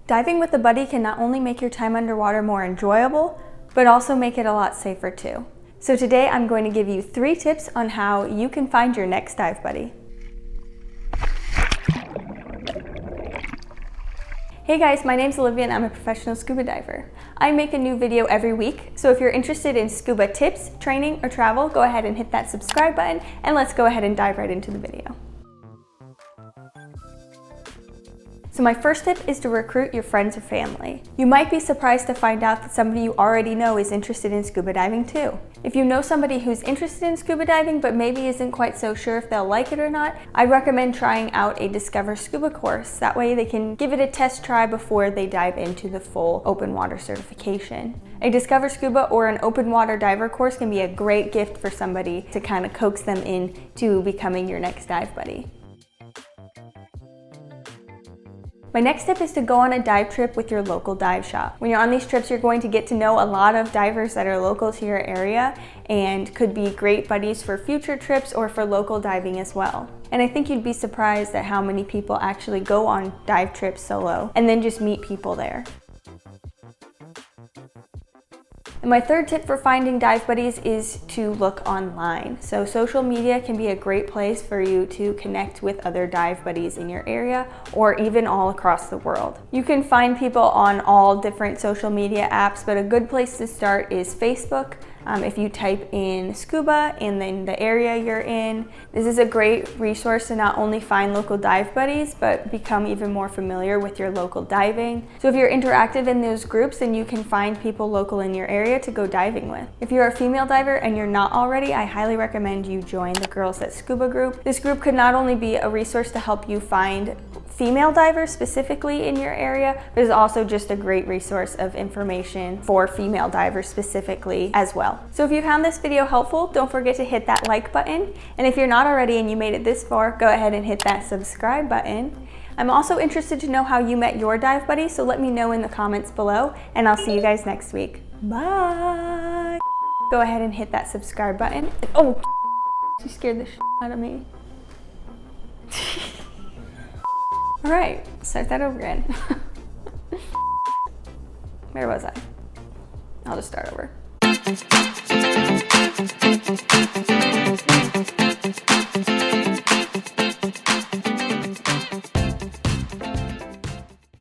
Diving with a buddy can not only make your time underwater more enjoyable, but also make it a lot safer too. So today I'm going to give you 3 tips on how you can find your next dive buddy. Hey guys, my name's Olivia and I'm a professional scuba diver. I make a new video every week, so if you're interested in scuba tips, training, or travel, go ahead and hit that subscribe button and let's go ahead and dive right into the video. So my first tip is to recruit your friends or family. You might be surprised to find out that somebody you already know is interested in scuba diving too. If you know somebody who's interested in scuba diving but maybe isn't quite so sure if they'll like it or not, I recommend trying out a Discover Scuba course. That way they can give it a test try before they dive into the full open water certification. A Discover Scuba or an open water diver course can be a great gift for somebody to kind of coax them into becoming your next dive buddy. My next tip is to go on a dive trip with your local dive shop. When you're on these trips, you're going to get to know a lot of divers that are local to your area and could be great buddies for future trips or for local diving as well. And I think you'd be surprised at how many people actually go on dive trips solo and then just meet people there. And my third tip for finding dive buddies is to look online. So social media can be a great place for you to connect with other dive buddies in your area or even all across the world. You can find people on all different social media apps, but a good place to start is Facebook. If you type in scuba and then the area you're in, this is a great resource to not only find local dive buddies, but become even more familiar with your local diving. So if you're interactive in those groups, then you can find people local in your area to go diving with. If you're a female diver and you're not already, I highly recommend you join the Girls That Scuba group. This group could not only be a resource to help you find female divers specifically in your area, but is also just a great resource of information for female divers specifically as well. So if you found this video helpful, don't forget to hit that like button. And if you're not already and you made it this far, go ahead and hit that subscribe button. I'm also interested to know how you met your dive buddy, so let me know in the comments below, and I'll see you guys next week. Bye! Go ahead and hit that subscribe button. Oh, you scared the shit out of me. All right, start that over again. Where was I? I'll just start over.